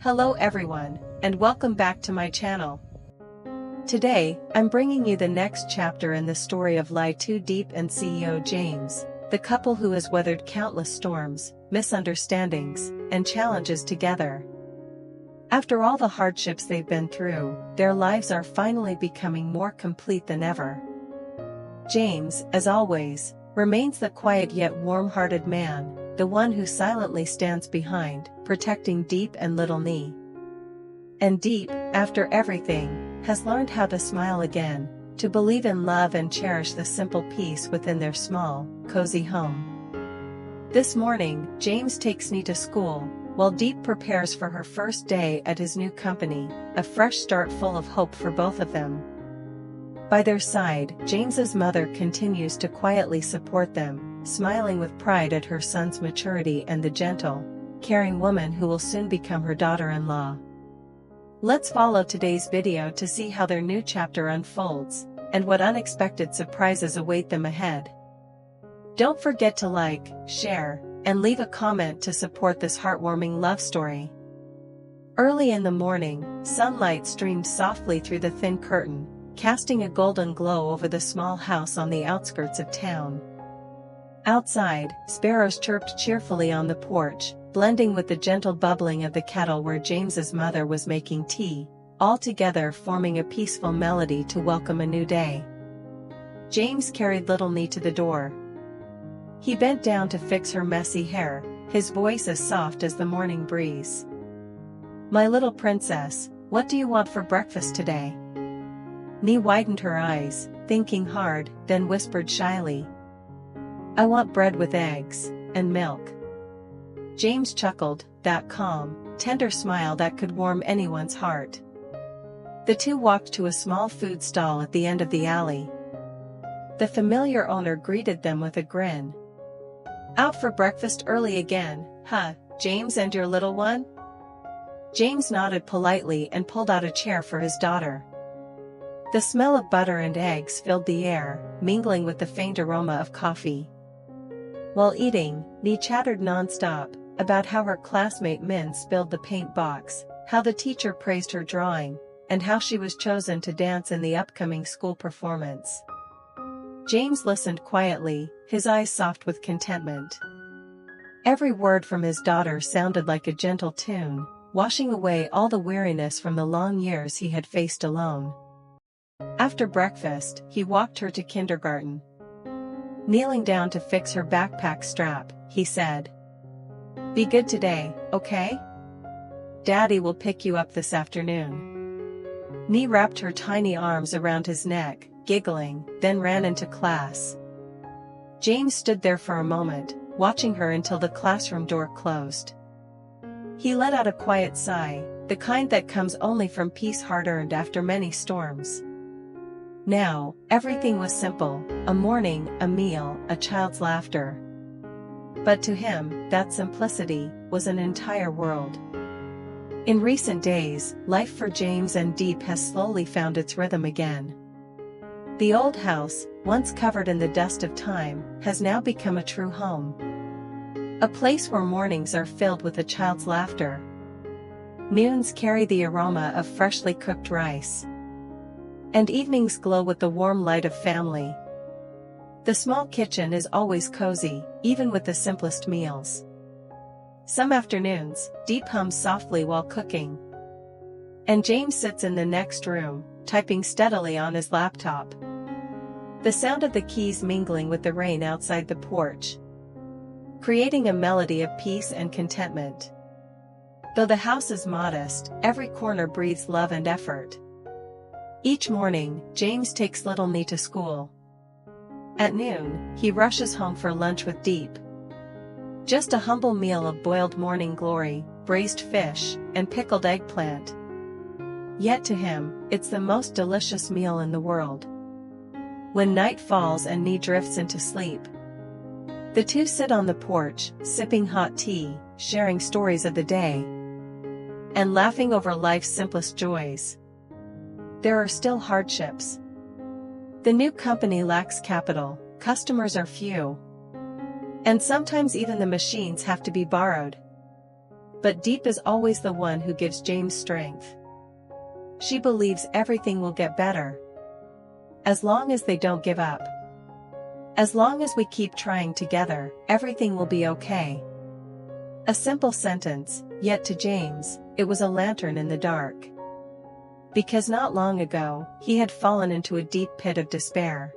Hello everyone, and welcome back to my channel. Today, I'm bringing you the next chapter in the story of LyTuDiep and CEO James, the couple who has weathered countless storms, misunderstandings, and challenges together. After all the hardships they've been through, their lives are finally becoming more complete than ever. James, as always, remains the quiet yet warm-hearted man, the one who silently stands behind, protecting Diep and little Nee. And Diep, after everything, has learned how to smile again, to believe in love and cherish the simple peace within their small, cozy home. This morning, James takes Nee to school, while Diep prepares for her first day at his new company, a fresh start full of hope for both of them. By their side, James's mother continues to quietly support them, smiling with pride at her son's maturity and the gentle, caring woman who will soon become her daughter-in-law. Let's follow today's video to see how their new chapter unfolds, and what unexpected surprises await them ahead. Don't forget to like, share, and leave a comment to support this heartwarming love story. Early in the morning, sunlight streamed softly through the thin curtain, casting a golden glow over the small house on the outskirts of town. Outside, sparrows chirped cheerfully on the porch, blending with the gentle bubbling of the kettle where James's mother was making tea, all together forming a peaceful melody to welcome a new day. James carried little Nee to the door. He bent down to fix her messy hair, his voice as soft as the morning breeze. "My little princess, what do you want for breakfast today?" Nee widened her eyes, thinking hard, then whispered shyly, "I want bread with eggs, and milk." James chuckled, that calm, tender smile that could warm anyone's heart. The two walked to a small food stall at the end of the alley. The familiar owner greeted them with a grin. "Out for breakfast early again, huh, James and your little one?" James nodded politely and pulled out a chair for his daughter. The smell of butter and eggs filled the air, mingling with the faint aroma of coffee. While eating, Nee chattered non-stop, about how her classmate Min spilled the paint box, how the teacher praised her drawing, and how she was chosen to dance in the upcoming school performance. James listened quietly, his eyes soft with contentment. Every word from his daughter sounded like a gentle tune, washing away all the weariness from the long years he had faced alone. After breakfast, he walked her to kindergarten. Kneeling down to fix her backpack strap, he said, "Be good today, okay? Daddy will pick you up this afternoon." Nee wrapped her tiny arms around his neck, giggling, then ran into class. James stood there for a moment, watching her until the classroom door closed. He let out a quiet sigh, the kind that comes only from peace hard-earned after many storms. Now, everything was simple, a morning, a meal, a child's laughter. But to him, that simplicity was an entire world. In recent days, life for James and Diep has slowly found its rhythm again. The old house, once covered in the dust of time, has now become a true home. A place where mornings are filled with a child's laughter. Noons carry the aroma of freshly cooked rice. And evenings glow with the warm light of family. The small kitchen is always cozy, even with the simplest meals. Some afternoons, Diep hums softly while cooking. And James sits in the next room, typing steadily on his laptop. The sound of the keys mingling with the rain outside the porch, creating a melody of peace and contentment. Though the house is modest, every corner breathes love and effort. Each morning, James takes little Nee to school. At noon, he rushes home for lunch with Diep. Just a humble meal of boiled morning glory, braised fish, and pickled eggplant. Yet to him, it's the most delicious meal in the world. When night falls and Nee drifts into sleep, the two sit on the porch, sipping hot tea, sharing stories of the day, and laughing over life's simplest joys. There are still hardships. The new company lacks capital, customers are few, and sometimes even the machines have to be borrowed. But Diep is always the one who gives James strength. She believes everything will get better. As long as they don't give up. As long as we keep trying together, everything will be okay. A simple sentence, yet to James, it was a lantern in the dark. Because not long ago, he had fallen into a deep pit of despair.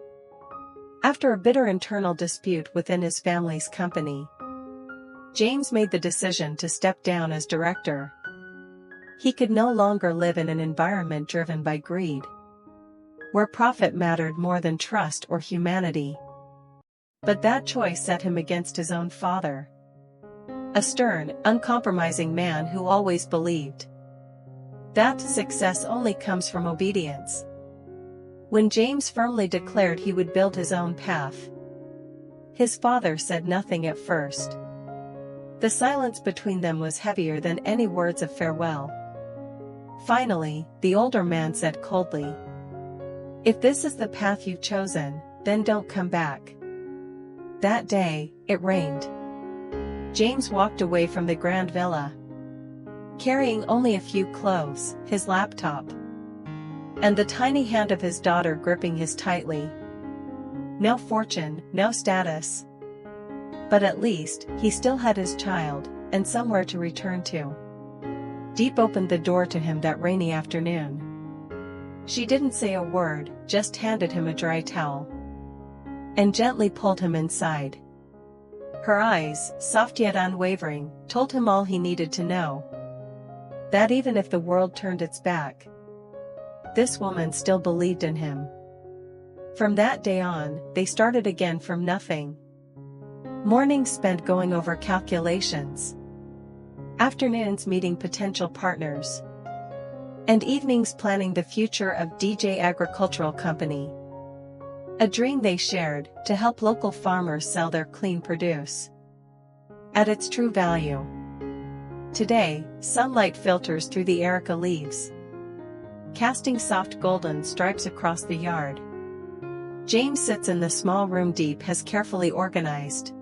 After a bitter internal dispute within his family's company, James made the decision to step down as director. He could no longer live in an environment driven by greed, where profit mattered more than trust or humanity. But that choice set him against his own father. A stern, uncompromising man who always believed that success only comes from obedience. When James firmly declared he would build his own path, his father said nothing at first. The silence between them was heavier than any words of farewell. Finally, the older man said coldly, "If this is the path you've chosen, then don't come back." That day, it rained. James walked away from the grand villa, carrying only a few clothes, his laptop, and the tiny hand of his daughter gripping his tightly. No fortune, no status. But at least, he still had his child, and somewhere to return to. Diep opened the door to him that rainy afternoon. She didn't say a word, just handed him a dry towel, and gently pulled him inside. Her eyes, soft yet unwavering, told him all he needed to know. That even if the world turned its back, this woman still believed in him. From that day on, they started again from nothing. Mornings spent going over calculations, afternoons meeting potential partners, and evenings planning the future of DJ Agricultural Company. A dream they shared, to help local farmers sell their clean produce at its true value. Today, sunlight filters through the erica leaves, casting soft golden stripes across the yard. James sits in the small room Diep has carefully organized.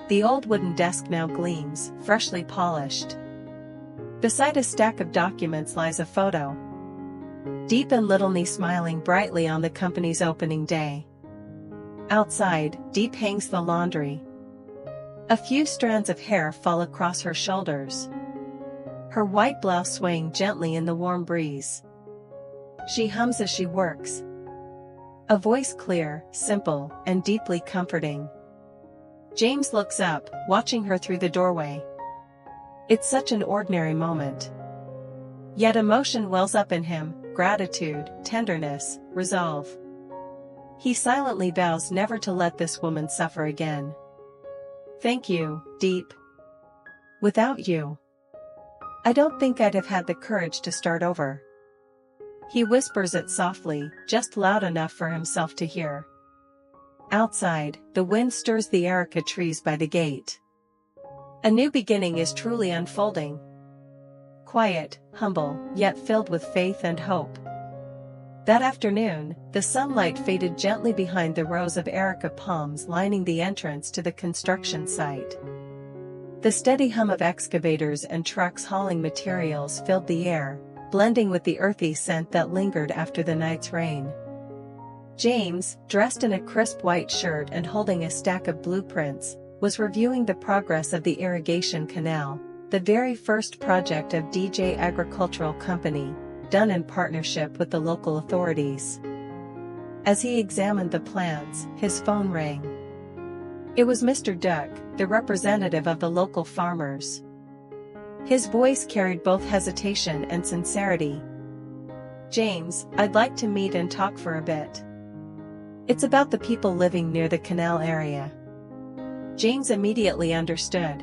The old wooden desk now gleams, freshly polished. Beside a stack of documents lies a photo. Diep and little niece smiling brightly on the company's opening day. Outside, Diep hangs the laundry. A few strands of hair fall across her shoulders, her white blouse swaying gently in the warm breeze. She hums as she works, a voice clear, simple, and deeply comforting. James looks up, watching her through the doorway. It's such an ordinary moment. Yet emotion wells up in him, gratitude, tenderness, resolve. He silently vows never to let this woman suffer again. Thank you, Diep. Without you, I don't think I'd have had the courage to start over. He whispers it softly, just loud enough for himself to hear. Outside, the wind stirs the erica trees by the gate. A new beginning is truly unfolding. Quiet, humble, yet filled with faith and hope. That afternoon, the sunlight faded gently behind the rows of erica palms lining the entrance to the construction site. The steady hum of excavators and trucks hauling materials filled the air, blending with the earthy scent that lingered after the night's rain. James, dressed in a crisp white shirt and holding a stack of blueprints, was reviewing the progress of the irrigation canal, the very first project of DJ Agricultural Company, done in partnership with the local authorities. As he examined the plans, his phone rang. It was Mr. Duck, the representative of the local farmers. His voice carried both hesitation and sincerity. "James, I'd like to meet and talk for a bit. It's about the people living near the canal area." James immediately understood.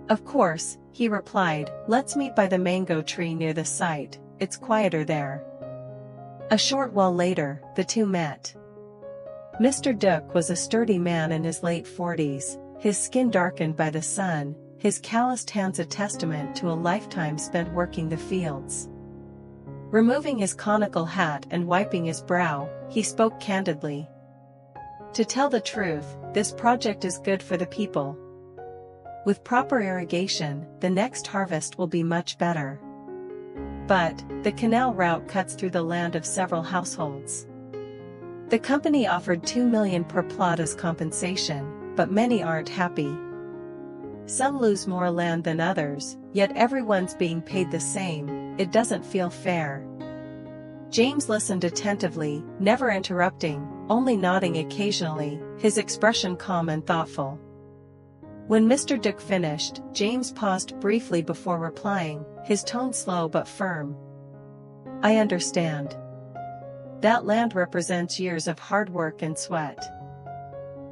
"Of course," he replied, "let's meet by the mango tree near the site, it's quieter there." A short while later, the two met. Mr. Duck was a sturdy man in his late 40s, his skin darkened by the sun, his calloused hands a testament to a lifetime spent working the fields. Removing his conical hat and wiping his brow, he spoke candidly. "To tell the truth, this project is good for the people. With proper irrigation, the next harvest will be much better. But, the canal route cuts through the land of several households. The company offered $2 million per plot as compensation, but many aren't happy. Some lose more land than others, yet everyone's being paid the same. It doesn't feel fair. James listened attentively, never interrupting, only nodding occasionally, his expression calm and thoughtful. When Mr. Diep finished, James paused briefly before replying, his tone slow but firm. I understand. That land represents years of hard work and sweat.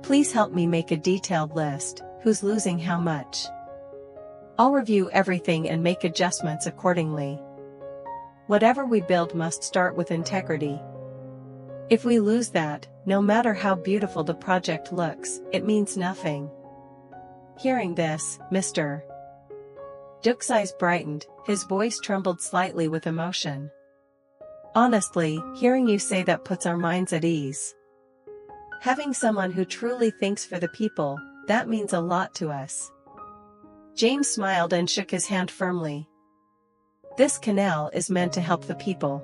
Please help me make a detailed list, who's losing how much. I'll review everything and make adjustments accordingly. Whatever we build must start with integrity. If we lose that, no matter how beautiful the project looks, it means nothing. Hearing this, Mr. Diep's eyes brightened, his voice trembled slightly with emotion. Honestly, hearing you say that puts our minds at ease. Having someone who truly thinks for the people, that means a lot to us. James smiled and shook his hand firmly. This canal is meant to help the people.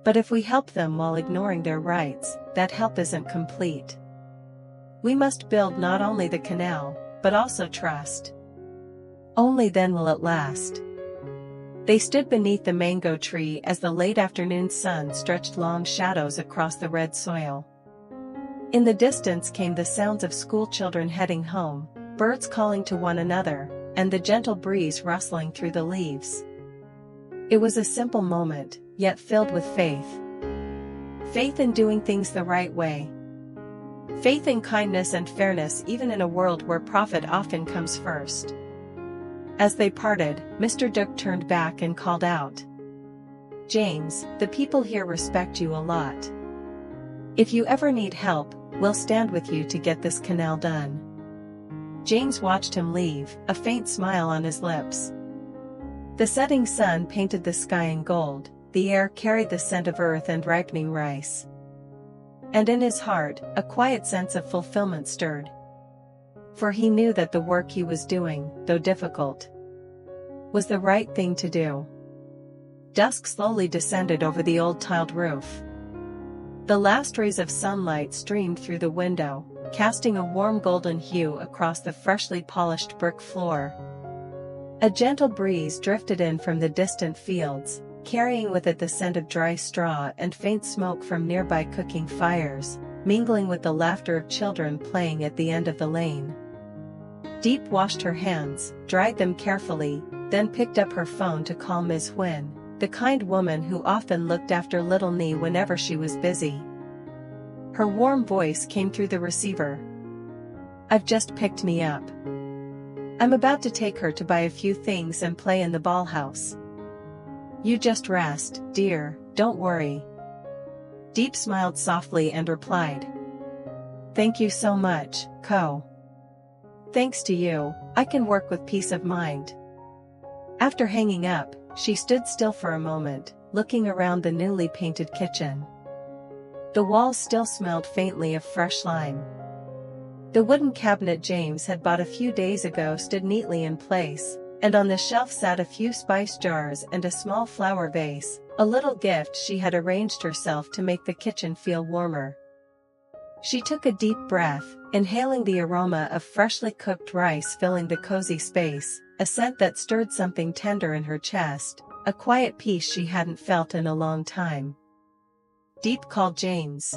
But if we help them while ignoring their rights, that help isn't complete. We must build not only the canal, but also trust. Only then will it last. They stood beneath the mango tree as the late afternoon sun stretched long shadows across the red soil. In the distance came the sounds of schoolchildren heading home, birds calling to one another, and the gentle breeze rustling through the leaves. It was a simple moment, yet filled with faith. Faith in doing things the right way. Faith in kindness and fairness even in a world where profit often comes first. As they parted, Mr. Diep turned back and called out. James, the people here respect you a lot. If you ever need help, we'll stand with you to get this canal done. James watched him leave, a faint smile on his lips. The setting sun painted the sky in gold, the air carried the scent of earth and ripening rice. And in his heart, a quiet sense of fulfillment stirred. For he knew that the work he was doing, though difficult, was the right thing to do. Dusk slowly descended over the old tiled roof. The last rays of sunlight streamed through the window, casting a warm golden hue across the freshly polished brick floor. A gentle breeze drifted in from the distant fields, carrying with it the scent of dry straw and faint smoke from nearby cooking fires, mingling with the laughter of children playing at the end of the lane. Diep washed her hands, dried them carefully, then picked up her phone to call Ms. Huynh, the kind woman who often looked after little Nee whenever she was busy. Her warm voice came through the receiver. I've just picked me up. I'm about to take her to buy a few things and play in the ball house. You just rest, dear, don't worry. Diep smiled softly and replied. Thank you so much, Co. Thanks to you, I can work with peace of mind. After hanging up, she stood still for a moment, looking around the newly painted kitchen. The walls still smelled faintly of fresh lime. The wooden cabinet James had bought a few days ago stood neatly in place, and on the shelf sat a few spice jars and a small flower vase, a little gift she had arranged herself to make the kitchen feel warmer. She took a deep breath, inhaling the aroma of freshly cooked rice filling the cozy space, a scent that stirred something tender in her chest, a quiet peace she hadn't felt in a long time. Diep called James.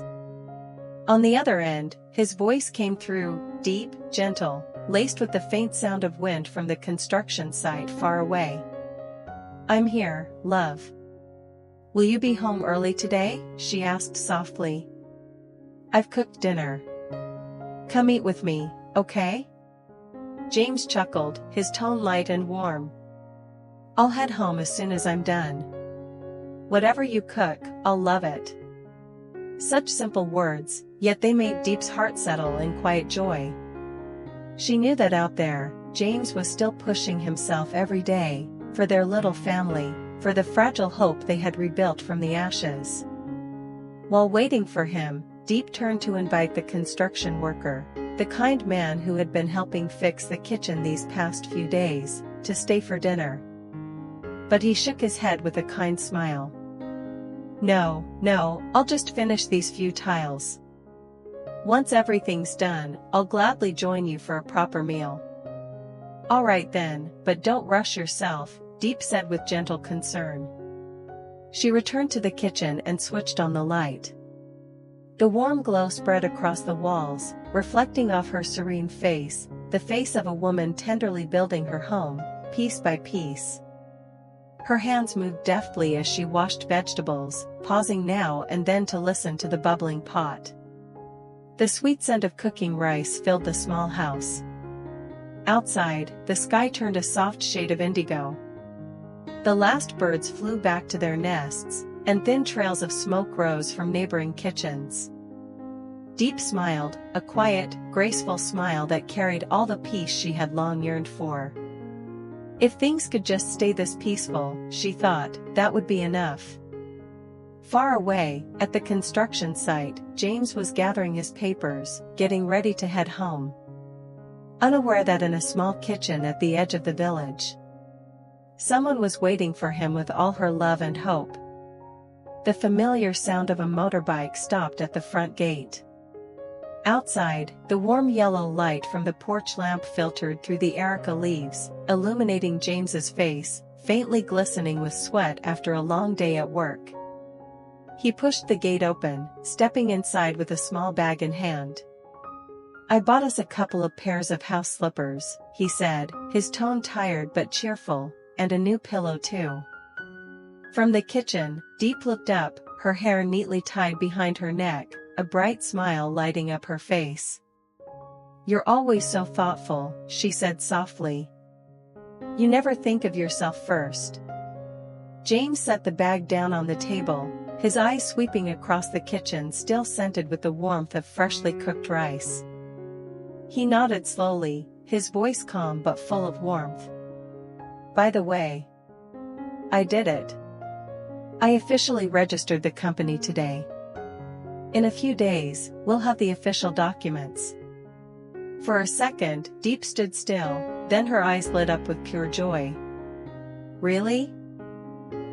On the other end, his voice came through, deep, gentle, laced with the faint sound of wind from the construction site far away. I'm here, love. Will you be home early today? She asked softly. I've cooked dinner. Come eat with me, okay? James chuckled, his tone light and warm. I'll head home as soon as I'm done. Whatever you cook, I'll love it. Such simple words, yet they made Diep's heart settle in quiet joy. She knew that out there, James was still pushing himself every day, for their little family, for the fragile hope they had rebuilt from the ashes. While waiting for him, Diep turned to invite the construction worker. the kind man who had been helping fix the kitchen these past few days, to stay for dinner. But he shook his head with a kind smile. No, I'll just finish these few tiles. Once everything's done, I'll gladly join you for a proper meal. All right then, but don't rush yourself, Diep said with gentle concern. She returned to the kitchen and switched on the light. The warm glow spread across the walls, reflecting off her serene face, the face of a woman tenderly building her home, piece by piece. Her hands moved deftly as she washed vegetables, pausing now and then to listen to the bubbling pot. The sweet scent of cooking rice filled the small house. Outside, the sky turned a soft shade of indigo. The last birds flew back to their nests, and thin trails of smoke rose from neighboring kitchens. Diep smiled, a quiet, graceful smile that carried all the peace she had long yearned for. If things could just stay this peaceful, she thought, that would be enough. Far away, at the construction site, James was gathering his papers, getting ready to head home. Unaware that in a small kitchen at the edge of the village, someone was waiting for him with all her love and hope. The familiar sound of a motorbike stopped at the front gate. Outside, the warm yellow light from the porch lamp filtered through the erica leaves, illuminating James's face, faintly glistening with sweat after a long day at work. He pushed the gate open, stepping inside with a small bag in hand. I bought us a couple of pairs of house slippers, he said, his tone tired but cheerful, and a new pillow too. From the kitchen, Diep looked up, her hair neatly tied behind her neck, a bright smile lighting up her face. You're always so thoughtful, she said softly. You never think of yourself first. James set the bag down on the table, his eyes sweeping across the kitchen still scented with the warmth of freshly cooked rice. He nodded slowly, his voice calm but full of warmth. By the way, I did it. I officially registered the company today. In a few days, we'll have the official documents. For a second, Diep stood still, then her eyes lit up with pure joy. Really?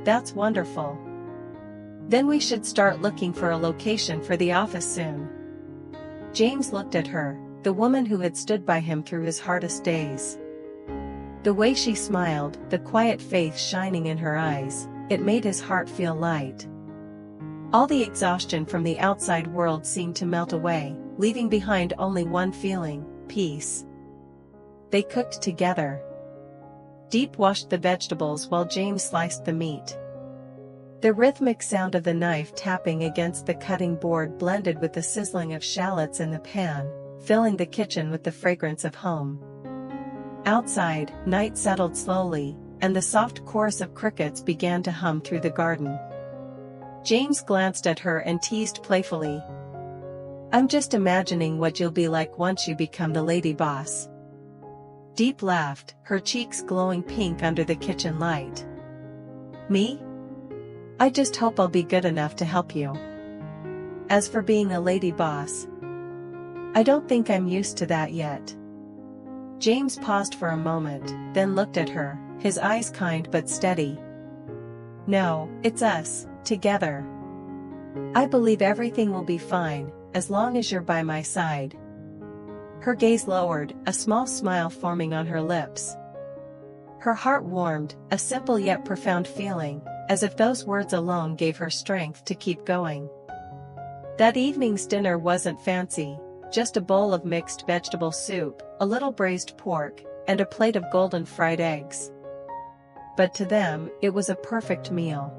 That's wonderful. Then we should start looking for a location for the office soon. James looked at her, the woman who had stood by him through his hardest days. The way she smiled, the quiet faith shining in her eyes, it made his heart feel light. All the exhaustion from the outside world seemed to melt away, leaving behind only one feeling, peace. They cooked together. Diep washed the vegetables while James sliced the meat. The rhythmic sound of the knife tapping against the cutting board blended with the sizzling of shallots in the pan, filling the kitchen with the fragrance of home. Outside, night settled slowly, and the soft chorus of crickets began to hum through the garden. James glanced at her and teased playfully. I'm just imagining what you'll be like once you become the lady boss. Diep laughed, her cheeks glowing pink under the kitchen light. Me? I just hope I'll be good enough to help you. As for being a lady boss, I don't think I'm used to that yet. James paused for a moment, then looked at her, his eyes kind but steady. No, it's us, together. I believe everything will be fine, as long as you're by my side. Her gaze lowered, a small smile forming on her lips. Her heart warmed, a simple yet profound feeling, as if those words alone gave her strength to keep going. That evening's dinner wasn't fancy, just a bowl of mixed vegetable soup, a little braised pork, and a plate of golden fried eggs. But to them, it was a perfect meal.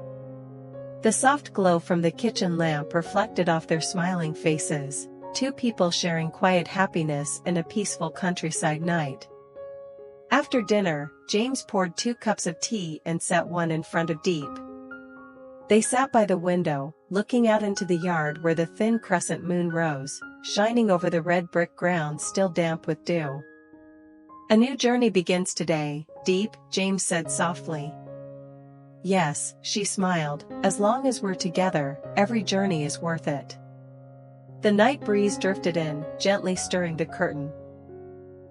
The soft glow from the kitchen lamp reflected off their smiling faces, two people sharing quiet happiness in a peaceful countryside night. After dinner, James poured 2 cups of tea and set one in front of Diep. They sat by the window, looking out into the yard where the thin crescent moon rose, shining over the red brick ground still damp with dew. A new journey begins today, Diep, James said softly. Yes, she smiled, as long as we're together, every journey is worth it. The night breeze drifted in, gently stirring the curtain.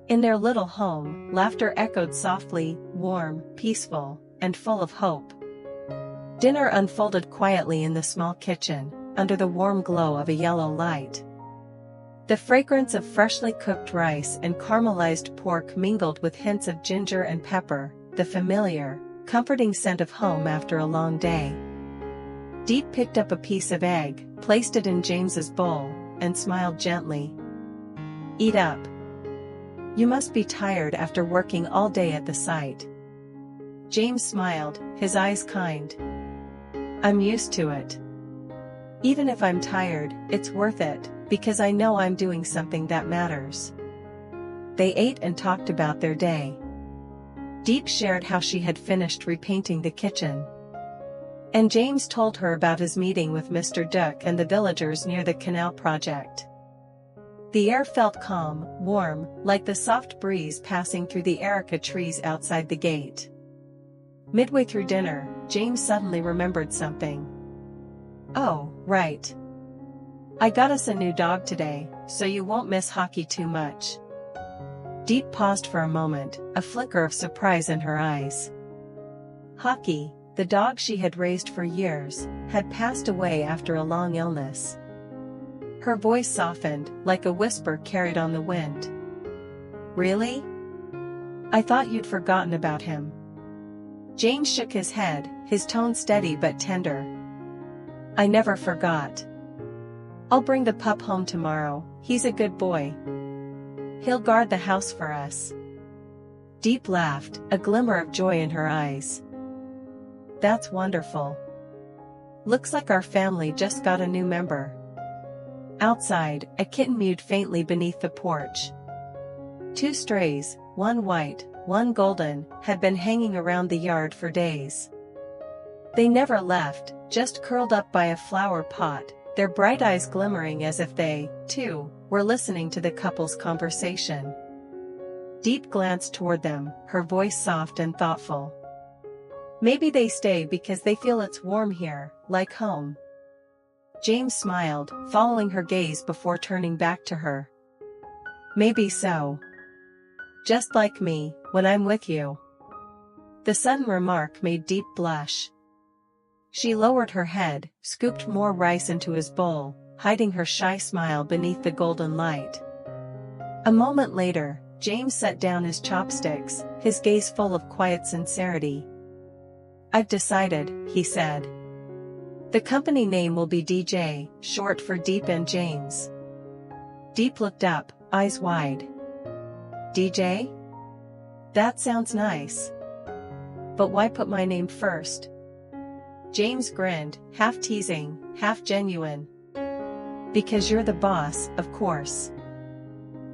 In their little home, laughter echoed softly, warm, peaceful, and full of hope. Dinner unfolded quietly in the small kitchen, under the warm glow of a yellow light. The fragrance of freshly cooked rice and caramelized pork mingled with hints of ginger and pepper, the familiar, comforting scent of home after a long day. Diep picked up a piece of egg, placed it in James's bowl, and smiled gently. "Eat up. You must be tired after working all day at the site." James smiled, his eyes kind. "I'm used to it. Even if I'm tired, it's worth it, because I know I'm doing something that matters." They ate and talked about their day. Diep shared how she had finished repainting the kitchen. And James told her about his meeting with Mr. Duck and the villagers near the canal project. The air felt calm, warm, like the soft breeze passing through the areca trees outside the gate. Midway through dinner, James suddenly remembered something. "Oh, right. I got us a new dog today, so you won't miss hockey too much." Diep paused for a moment, a flicker of surprise in her eyes. Hockey, the dog she had raised for years, had passed away after a long illness. Her voice softened, like a whisper carried on the wind. "Really? I thought you'd forgotten about him." James shook his head, his tone steady but tender. "I never forgot. I'll bring the pup home tomorrow, he's a good boy. He'll guard the house for us." Diep laughed, a glimmer of joy in her eyes. "That's wonderful. Looks like our family just got a new member." Outside, a kitten mewed faintly beneath the porch. Two strays, one white, one golden, had been hanging around the yard for days. They never left, just curled up by a flower pot, their bright eyes glimmering as if they, too, were listening to the couple's conversation. Diep glanced toward them, her voice soft and thoughtful. "Maybe they stay because they feel it's warm here, like home." James smiled, following her gaze before turning back to her. "Maybe so. Just like me, when I'm with you." The sudden remark made Diep blush. She lowered her head, scooped more rice into his bowl, hiding her shy smile beneath the golden light. A moment later, James set down his chopsticks, his gaze full of quiet sincerity. "I've decided," he said. "The company name will be DJ, short for Diep and James." Diep looked up, eyes wide. "DJ? That sounds nice. But why put my name first?" James grinned, half teasing, half genuine. "Because you're the boss, of course.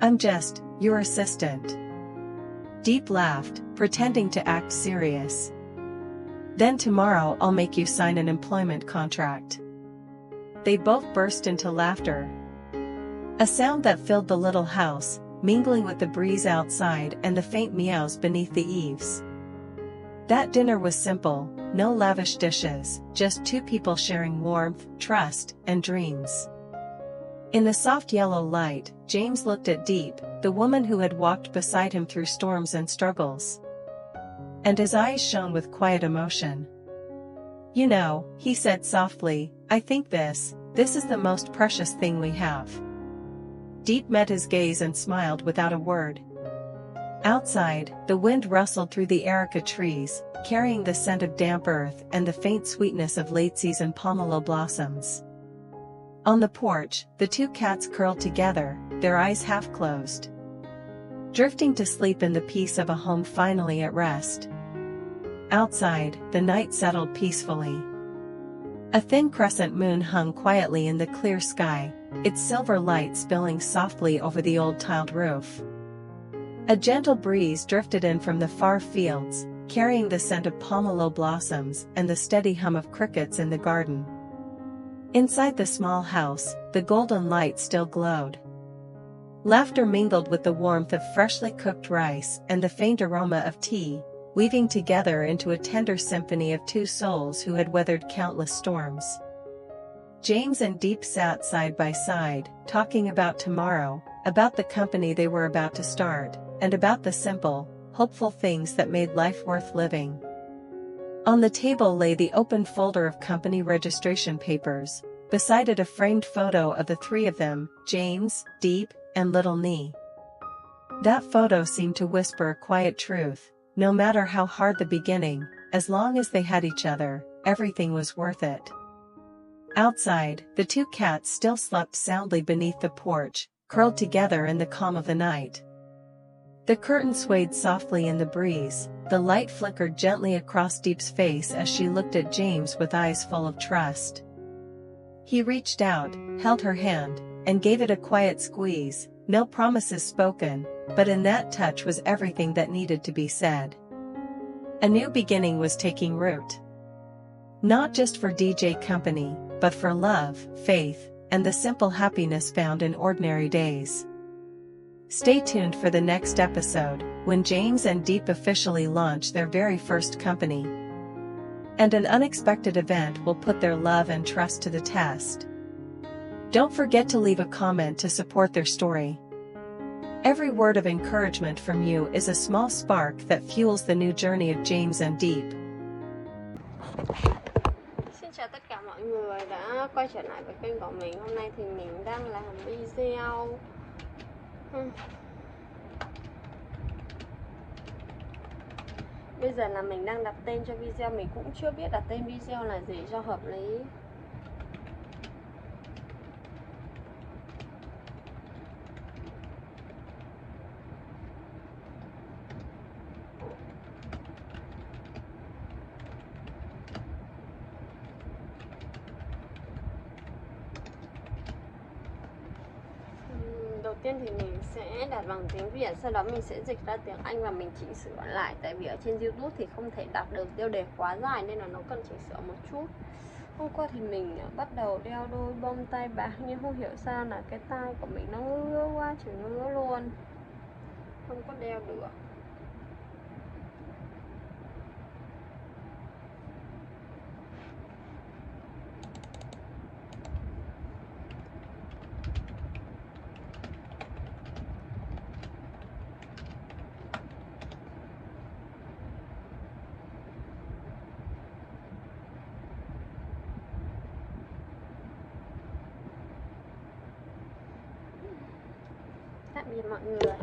I'm just your assistant." Diep laughed, pretending to act serious. "Then tomorrow I'll make you sign an employment contract." They both burst into laughter. A sound that filled the little house, mingling with the breeze outside and the faint meows beneath the eaves. That dinner was simple, no lavish dishes, just two people sharing warmth, trust, and dreams. In the soft yellow light, James looked at Diep, the woman who had walked beside him through storms and struggles. And his eyes shone with quiet emotion. "You know," he said softly, "I think this is the most precious thing we have." Diep met his gaze and smiled without a word. Outside, the wind rustled through the areca trees, carrying the scent of damp earth and the faint sweetness of late-season pomelo blossoms. On the porch, the two cats curled together, their eyes half closed, drifting to sleep in the peace of a home finally at rest. Outside, the night settled peacefully. A thin crescent moon hung quietly in the clear sky, its silver light spilling softly over the old tiled roof. A gentle breeze drifted in from the far fields, carrying the scent of pomelo blossoms and the steady hum of crickets in the garden. Inside the small house, the golden light still glowed. Laughter mingled with the warmth of freshly cooked rice and the faint aroma of tea, weaving together into a tender symphony of two souls who had weathered countless storms. James and Diep sat side by side, talking about tomorrow, about the company they were about to start, and about the simple, hopeful things that made life worth living. On the table lay the open folder of company registration papers, beside it a framed photo of the three of them, James, Diep, and little Nee. That photo seemed to whisper a quiet truth: no matter how hard the beginning, as long as they had each other, everything was worth it. Outside, the two cats still slept soundly beneath the porch, curled together in the calm of the night. The curtain swayed softly in the breeze, the light flickered gently across Diep's face as she looked at James with eyes full of trust. He reached out, held her hand, and gave it a quiet squeeze, no promises spoken, but in that touch was everything that needed to be said. A new beginning was taking root. Not just for DJ Company, but for love, faith, and the simple happiness found in ordinary days. Stay tuned for the next episode, when James and Diep officially launch their very first company. And an unexpected event will put their love and trust to the test. Don't forget to leave a comment to support their story. Every word of encouragement from you is a small spark that fuels the new journey of James and Diep. Xin chào tất cả mọi người đã quay trở lại với kênh của mình. Hôm nay thì mình đang làm video. Bây giờ là mình đang đặt tên cho video. Mình cũng chưa biết đặt tên video là gì cho hợp lý. Đầu tiên thì mình sẽ đặt bằng tiếng Việt, sau đó mình sẽ dịch ra tiếng Anh và mình chỉnh sửa lại. Tại vì ở trên YouTube thì không thể đọc được tiêu đề quá dài nên là nó cần chỉnh sửa một chút. Hôm qua thì mình bắt đầu đeo đôi bông tai bạc nhưng không hiểu sao là cái tai của mình nó ngứa quá, chỉ ngứa luôn, không có đeo được. Tạm biệt mọi người.